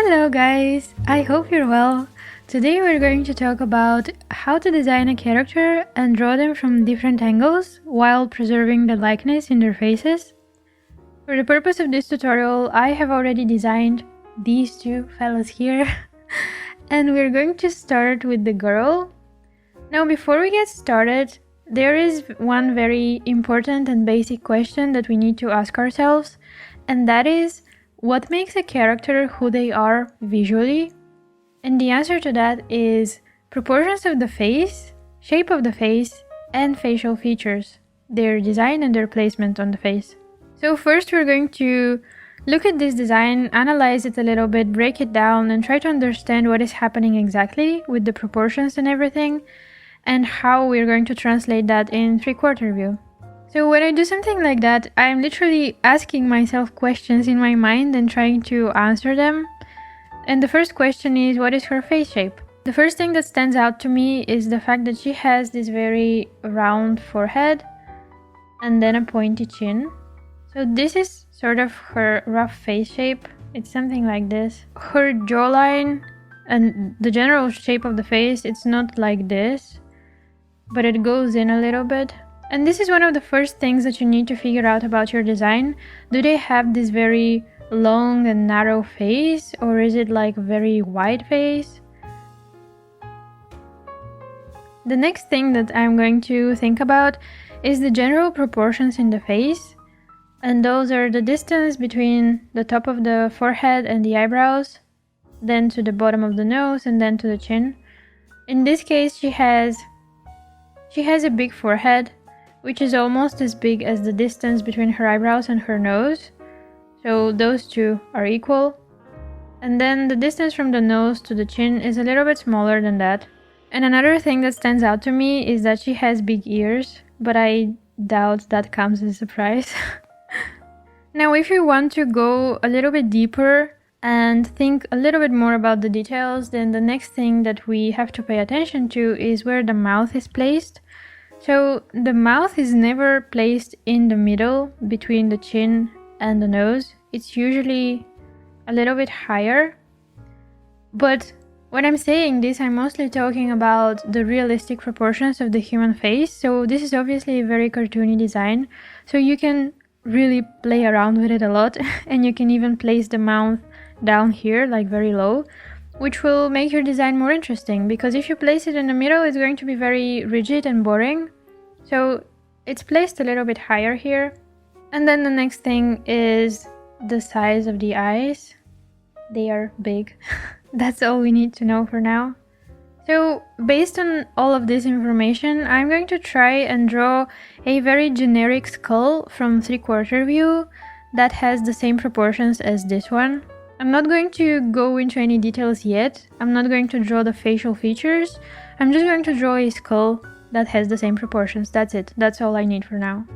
Hello guys, I hope you're well. Today we're going to talk about how to design a character and draw them from different angles while preserving the likeness in their faces. For the purpose of this tutorial, I have already designed these two fellas here. And we're going to start with the girl. Now before we get started, there is one very important and basic question that we need to ask ourselves, and that is, what makes a character who they are visually? And the answer to that is proportions of the face, shape of the face, and facial features, their design and their placement on the face. So first we're going to look at this design, analyze it a little bit, break it down, and try to understand what is happening exactly with the proportions and everything, and how we're going to translate that in three-quarter view. So when I do something like that, I'm literally asking myself questions in my mind and trying to answer them. And the first question is, what is her face shape? The first thing that stands out to me is the fact that she has this very round forehead and then a pointy chin. So this is sort of her rough face shape. It's something like this. Her jawline and the general shape of the face, it's not like this, but it goes in a little bit. And this is one of the first things that you need to figure out about your design. Do they have this very long and narrow face, or is it like a very wide face? The next thing that I'm going to think about is the general proportions in the face. And those are the distance between the top of the forehead and the eyebrows, then to the bottom of the nose, and then to the chin. In this case, she has a big forehead, which is almost as big as the distance between her eyebrows and her nose. So those two are equal. And then the distance from the nose to the chin is a little bit smaller than that. And another thing that stands out to me is that she has big ears, but I doubt that comes as a surprise. Now, if you want to go a little bit deeper and think a little bit more about the details, then the next thing that we have to pay attention to is where the mouth is placed. So the mouth is never placed in the middle between the chin and the nose. It's usually a little bit higher. But when I'm saying this, I'm mostly talking about the realistic proportions of the human face. So this is obviously a very cartoony design. So you can really play around with it a lot. And you can even place the mouth down here, like very low, which will make your design more interesting, because if you place it in the middle, it's going to be very rigid and boring. So it's placed a little bit higher here. And then the next thing is the size of the eyes. They are big. That's all we need to know for now. So based on all of this information, I'm going to try and draw a very generic skull from three-quarter view that has the same proportions as this one. I'm not going to go into any details yet. I'm not going to draw the facial features. I'm just going to draw a skull that has the same proportions. That's it. That's all I need for now.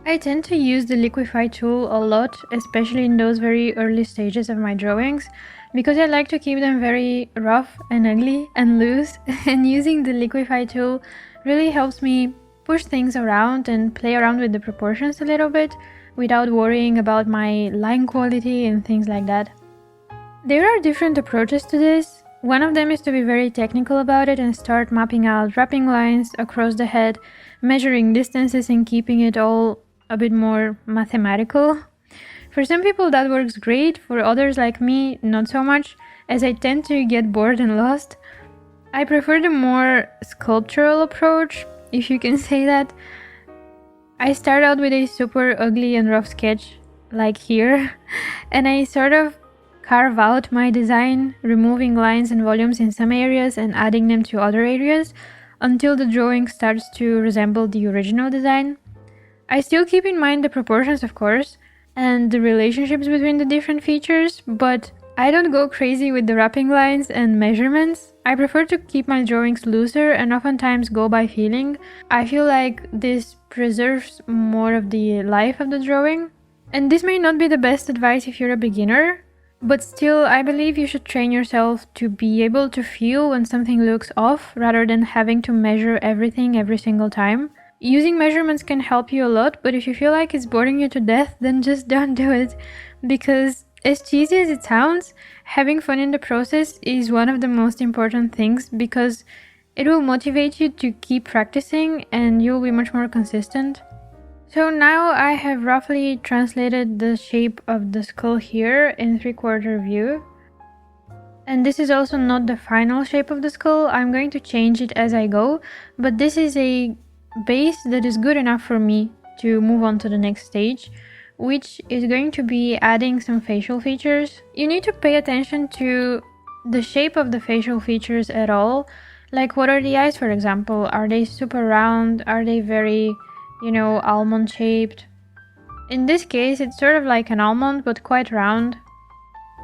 I tend to use the Liquify tool a lot, especially in those very early stages of my drawings, because I like to keep them very rough and ugly and loose, and using the Liquify tool really helps me push things around and play around with the proportions a little bit, without worrying about my line quality and things like that. There are different approaches to this. One of them is to be very technical about it and start mapping out wrapping lines across the head, measuring distances and keeping it all a bit more mathematical. For some people that works great, for others like me, not so much, as I tend to get bored and lost. I prefer the more sculptural approach, if you can say that. I start out with a super ugly and rough sketch, like here, and I sort of carve out my design, removing lines and volumes in some areas and adding them to other areas, until the drawing starts to resemble the original design. I still keep in mind the proportions, of course, and the relationships between the different features, but I don't go crazy with the wrapping lines and measurements. I prefer to keep my drawings looser and oftentimes go by feeling. I feel like this preserves more of the life of the drawing. And this may not be the best advice if you're a beginner, but still I believe you should train yourself to be able to feel when something looks off rather than having to measure everything every single time. Using measurements can help you a lot, but if you feel like it's boring you to death, then just don't do it, because As cheesy as it sounds, having fun in the process is one of the most important things because it will motivate you to keep practicing and you'll be much more consistent. So now I have roughly translated the shape of the skull here in 3/4 view. And this is also not the final shape of the skull. I'm going to change it as I go, but this is a base that is good enough for me to move on to the next stage, which is going to be adding some facial features. You need to pay attention to the shape of the facial features at all. Like, what are the eyes, for example? Are they super round? Are they very, almond shaped? In this case, it's sort of like an almond, but quite round.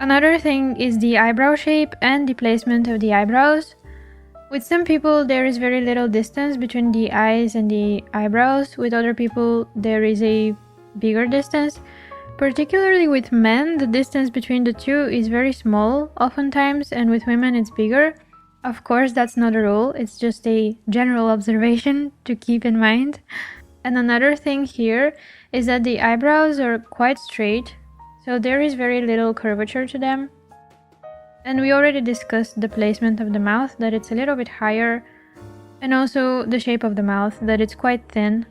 Another thing is the eyebrow shape and the placement of the eyebrows. With some people, there is very little distance between the eyes and the eyebrows. With other people, there is a bigger distance. Particularly with men, the distance between the two is very small oftentimes, and with women it's bigger. Of course, that's not a rule, it's just a general observation to keep in mind. And another thing here is that the eyebrows are quite straight, so there is very little curvature to them. And we already discussed the placement of the mouth, that it's a little bit higher, and also the shape of the mouth, that it's quite thin.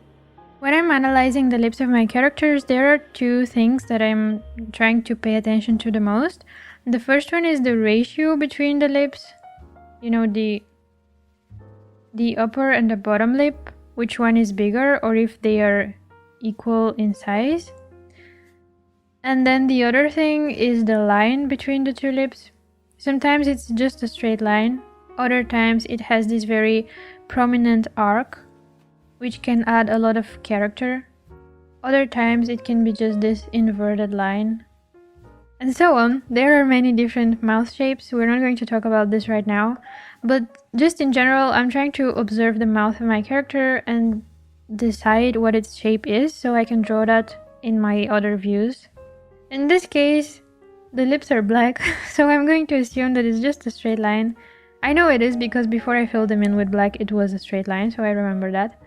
When I'm analyzing the lips of my characters, there are two things that I'm trying to pay attention to the most. The first one is the ratio between the lips, the upper and the bottom lip, which one is bigger, or if they are equal in size. And then the other thing is the line between the two lips. Sometimes it's just a straight line, other times it has this very prominent arc, which can add a lot of character. Other times it can be just this inverted line. And so on. There are many different mouth shapes. We're not going to talk about this right now, but just in general, I'm trying to observe the mouth of my character and decide what its shape is so I can draw that in my other views. In this case, the lips are black, so I'm going to assume that it's just a straight line. I know it is because before I filled them in with black, it was a straight line, so I remember that.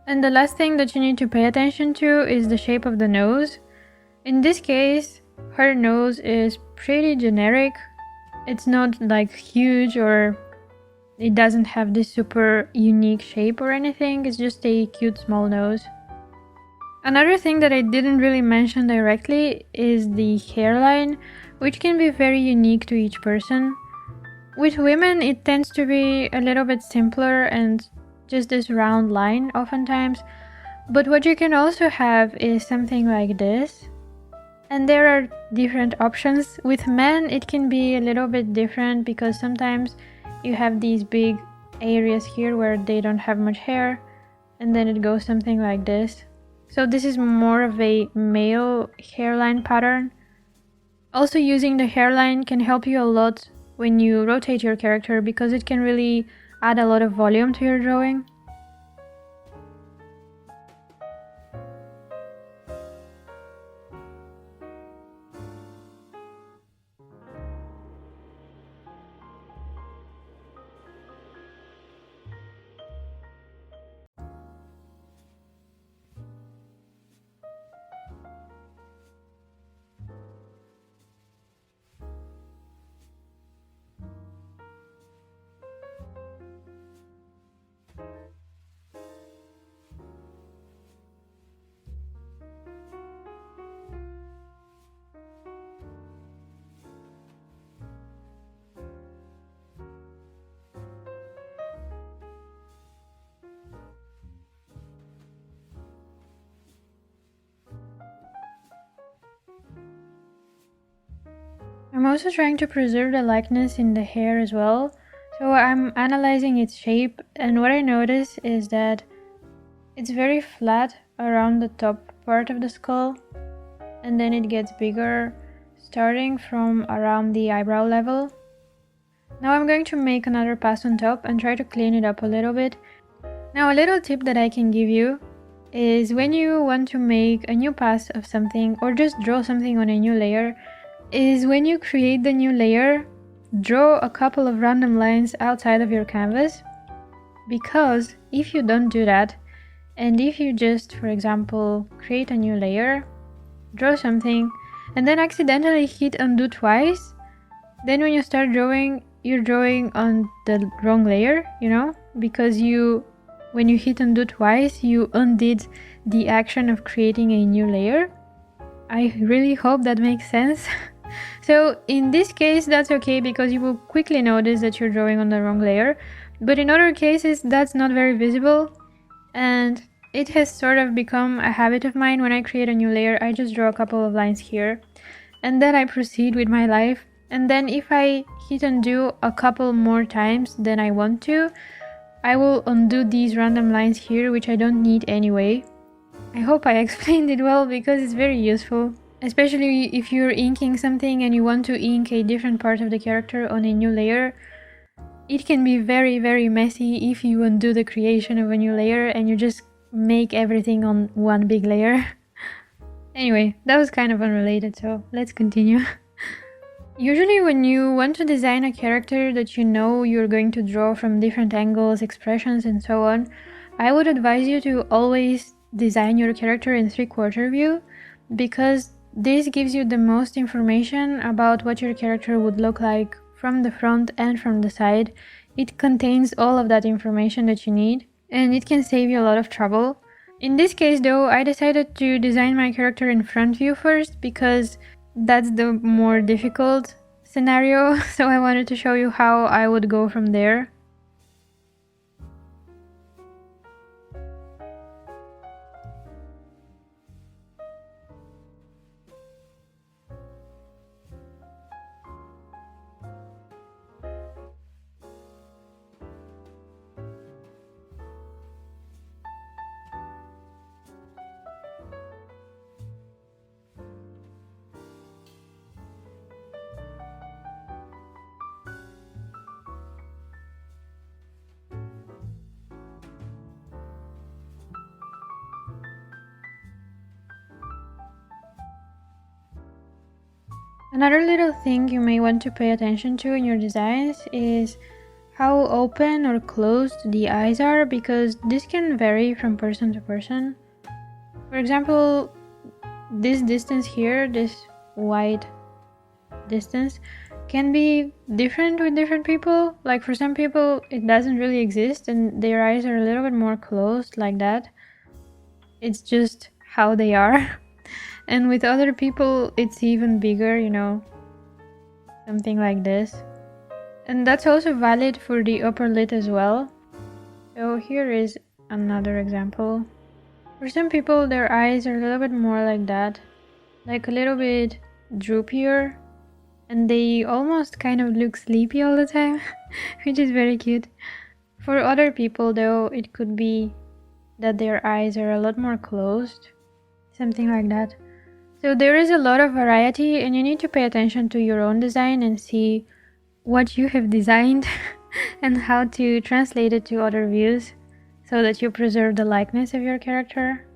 And the last thing that you need to pay attention to is the shape of the nose. In this case, her nose is pretty generic. It's not like huge, or it doesn't have this super unique shape or anything. It's just a cute small nose. Another thing that I didn't really mention directly is the hairline, which can be very unique to each person. With women, it tends to be a little bit simpler and just this round line oftentimes, but what you can also have is something like this, and there are different options. With men, it can be a little bit different because sometimes you have these big areas here where they don't have much hair, and then it goes something like this. So this is more of a male hairline pattern. Also, using the hairline can help you a lot when you rotate your character because it can really add a lot of volume to your drawing. I'm also trying to preserve the likeness in the hair as well, so I'm analyzing its shape, and what I notice is that it's very flat around the top part of the skull, and then it gets bigger starting from around the eyebrow level. Now I'm going to make another pass on top and try to clean it up a little bit. Now, a little tip that I can give you is when you want to make a new pass of something or just draw something on a new layer, is when you create the new layer, draw a couple of random lines outside of your canvas, because if you don't do that, and if you just, for example, create a new layer, draw something, and then accidentally hit undo twice, then when you start drawing, you're drawing on the wrong layer, because when you hit undo twice, you undid the action of creating a new layer. I really hope that makes sense. So in this case, that's okay because you will quickly notice that you're drawing on the wrong layer. But in other cases, that's not very visible. And it has sort of become a habit of mine. When I create a new layer, I just draw a couple of lines here. And then I proceed with my life. And then if I hit undo a couple more times than I want to, I will undo these random lines here, which I don't need anyway. I hope I explained it well because it's very useful. Especially if you're inking something and you want to ink a different part of the character on a new layer. It can be very, very messy if you undo the creation of a new layer and you just make everything on one big layer. Anyway, that was kind of unrelated, so let's continue. Usually when you want to design a character that you know you're going to draw from different angles, expressions, and so on, I would advise you to always design your character in 3/4 view, because this gives you the most information about what your character would look like from the front and from the side. It contains all of that information that you need, and it can save you a lot of trouble. In this case though, I decided to design my character in front view first because that's the more difficult scenario, so I wanted to show you how I would go from there. Another little thing you may want to pay attention to in your designs is how open or closed the eyes are, because this can vary from person to person. For example, this distance here, this white distance, can be different with different people. Like for some people it doesn't really exist and their eyes are a little bit more closed like that. It's just how they are. And with other people it's even bigger, something like this. And that's also valid for the upper lid as well. So here is another example. For some people their eyes are a little bit more like that, like a little bit droopier, and they almost kind of look sleepy all the time, which is very cute. For other people though, it could be that their eyes are a lot more closed, something like that. So there is a lot of variety, and you need to pay attention to your own design and see what you have designed and how to translate it to other views so that you preserve the likeness of your character.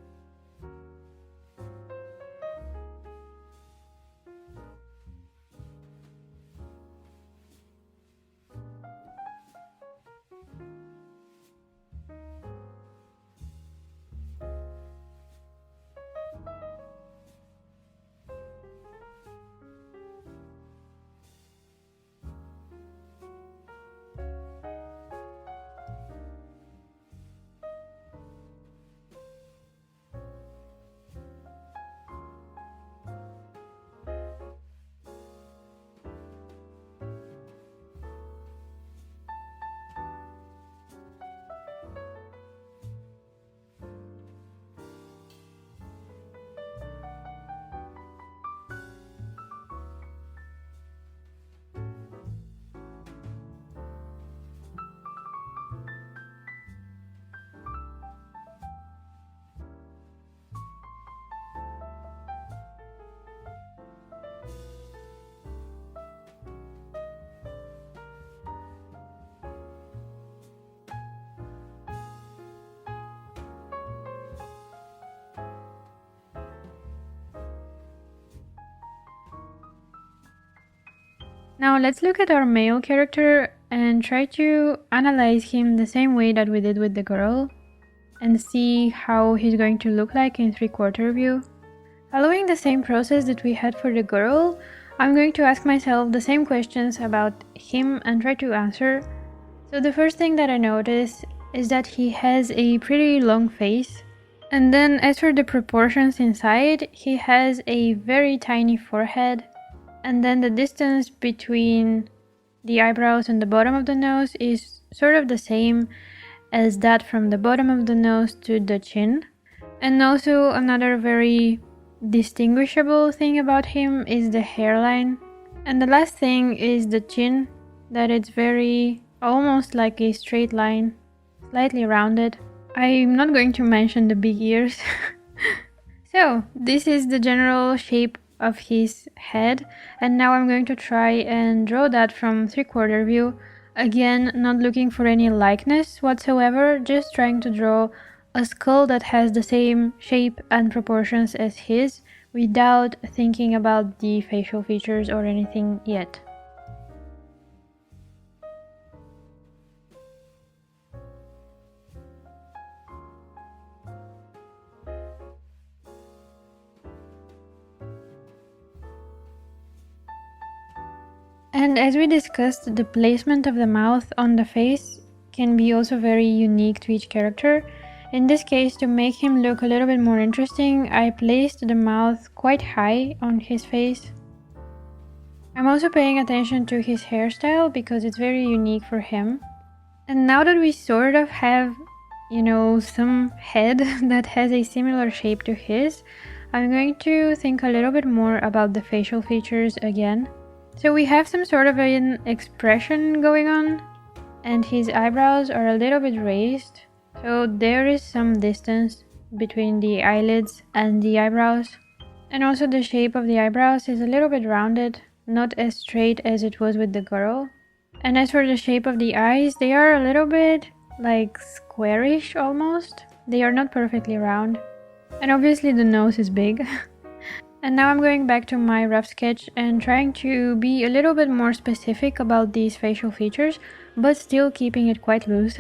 Now let's look at our male character and try to analyze him the same way that we did with the girl and see how he's going to look like in 3/4 view. Following the same process that we had for the girl, I'm going to ask myself the same questions about him and try to answer. So the first thing that I notice is that he has a pretty long face. And then as for the proportions inside, he has a very tiny forehead. And then the distance between the eyebrows and the bottom of the nose is sort of the same as that from the bottom of the nose to the chin. And also another very distinguishable thing about him is the hairline. And the last thing is the chin, that it's very almost like a straight line, slightly rounded. I'm not going to mention the big ears. So this is the general shape of his head, and now I'm going to try and draw that from 3/4 view. Again, not looking for any likeness whatsoever, just trying to draw a skull that has the same shape and proportions as his, without thinking about the facial features or anything yet. And as we discussed, the placement of the mouth on the face can be also very unique to each character. In this case, to make him look a little bit more interesting, I placed the mouth quite high on his face. I'm also paying attention to his hairstyle because it's very unique for him. And now that we sort of have, some head that has a similar shape to his, I'm going to think a little bit more about the facial features again. So we have some sort of an expression going on, and his eyebrows are a little bit raised. So there is some distance between the eyelids and the eyebrows. And also the shape of the eyebrows is a little bit rounded, not as straight as it was with the girl. And as for the shape of the eyes, they are a little bit like squarish almost. They are not perfectly round. And obviously the nose is big. And now I'm going back to my rough sketch and trying to be a little bit more specific about these facial features, but still keeping it quite loose.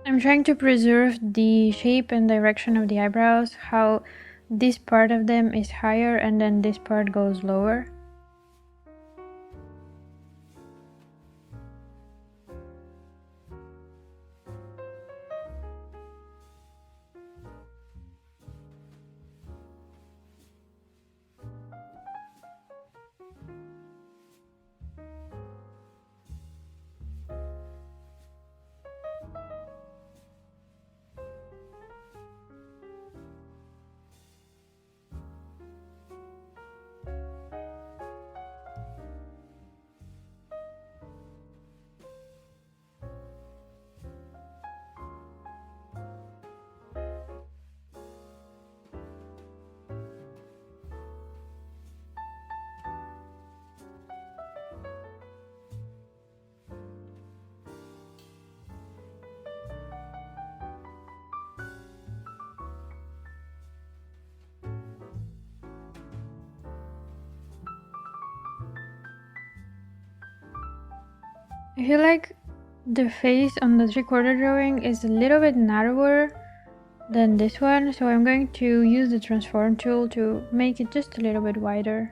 I'm trying to preserve the shape and direction of the eyebrows, how this part of them is higher and then this part goes lower. I feel like the face on the 3/4 drawing is a little bit narrower than this one, so I'm going to use the transform tool to make it just a little bit wider.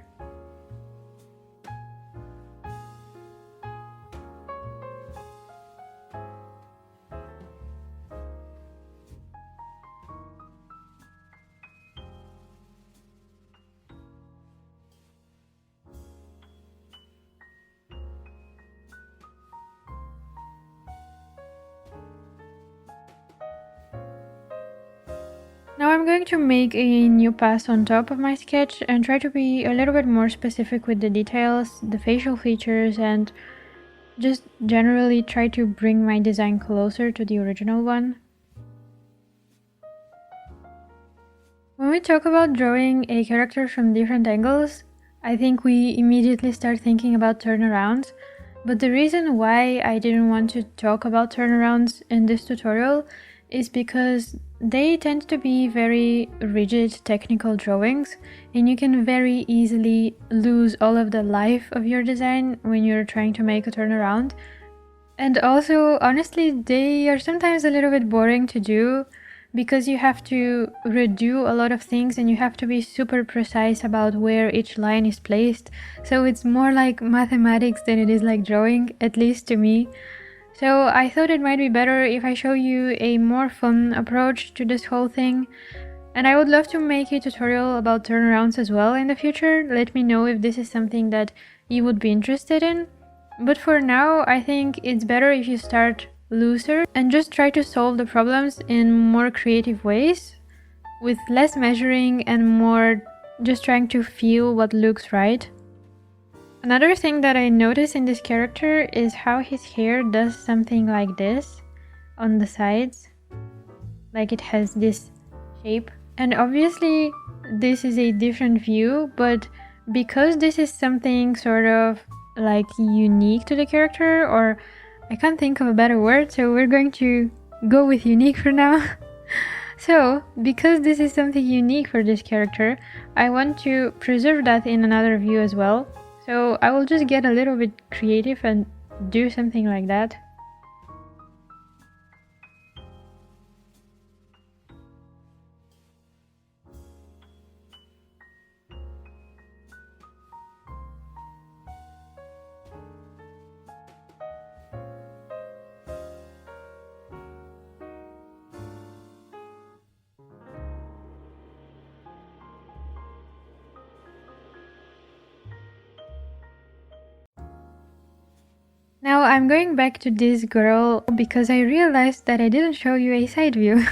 Now I'm going to make a new pass on top of my sketch and try to be a little bit more specific with the details, the facial features, and just generally try to bring my design closer to the original one. When we talk about drawing a character from different angles, I think we immediately start thinking about turnarounds, but the reason why I didn't want to talk about turnarounds in this tutorial is because they tend to be very rigid technical drawings, and you can very easily lose all of the life of your design when you're trying to make a turnaround. And also, honestly, they are sometimes a little bit boring to do because you have to redo a lot of things and you have to be super precise about where each line is placed. So it's more like mathematics than it is like drawing, at least to me. So I thought it might be better if I show you a more fun approach to this whole thing. And I would love to make a tutorial about turnarounds as well in the future. Let me know if this is something that you would be interested in. But for now, I think it's better if you start looser and just try to solve the problems in more creative ways, with less measuring and more just trying to feel what looks right. Another thing that I notice in this character is how his hair does something like this on the sides. Like it has this shape. And obviously this is a different view, but because this is something sort of like unique to the character, or I can't think of a better word, so we're going to go with unique for now. So, because this is something unique for this character, I want to preserve that in another view as well. So I will just get a little bit creative and do something like that. Now I'm going back to this girl because I realized that I didn't show you a side view.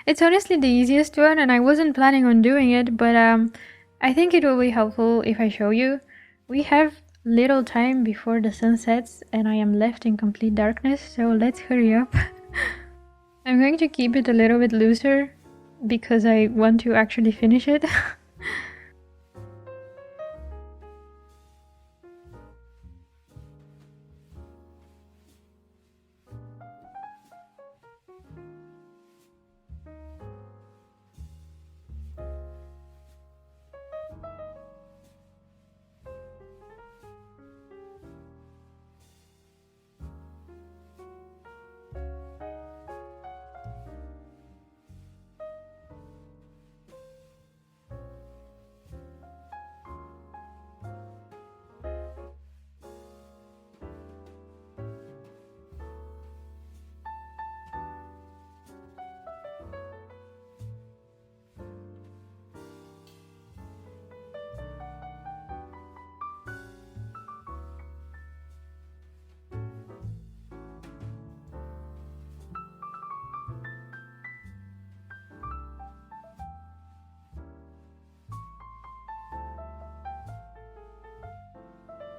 It's honestly the easiest one and I wasn't planning on doing it, but I think it will be helpful if I show you. We have little time before the sun sets and I am left in complete darkness, so let's hurry up. I'm going to keep it a little bit looser because I want to actually finish it.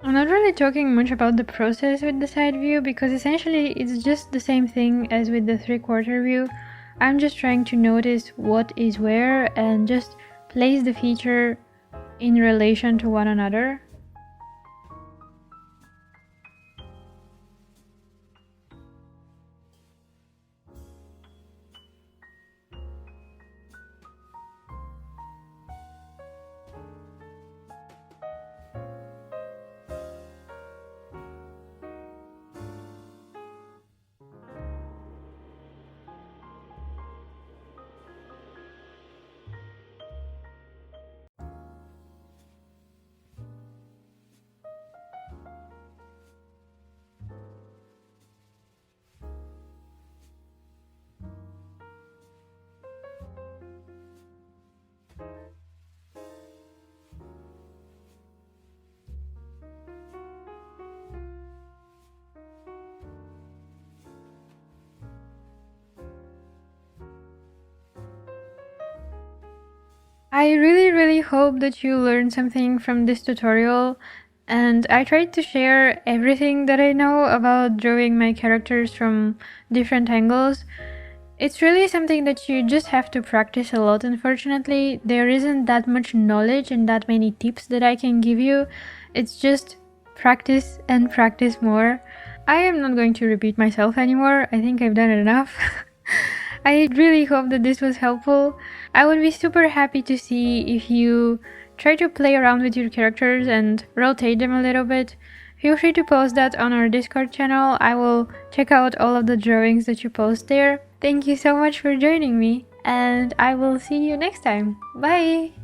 I'm not really talking much about the process with the side view because essentially it's just the same thing as with the 3/4 view. I'm just trying to notice what is where and just place the feature in relation to one another. I really hope that you learned something from this tutorial, and I tried to share everything that I know about drawing my characters from different angles. It's really something that you just have to practice a lot, unfortunately. There isn't that much knowledge and that many tips that I can give you. It's just practice and practice more. I am not going to repeat myself anymore. I think I've done it enough. I really hope that this was helpful. I would be super happy to see if you try to play around with your characters and rotate them a little bit. Feel free to post that on our Discord channel. I will check out all of the drawings that you post there. Thank you so much for joining me, and I will see you next time. Bye!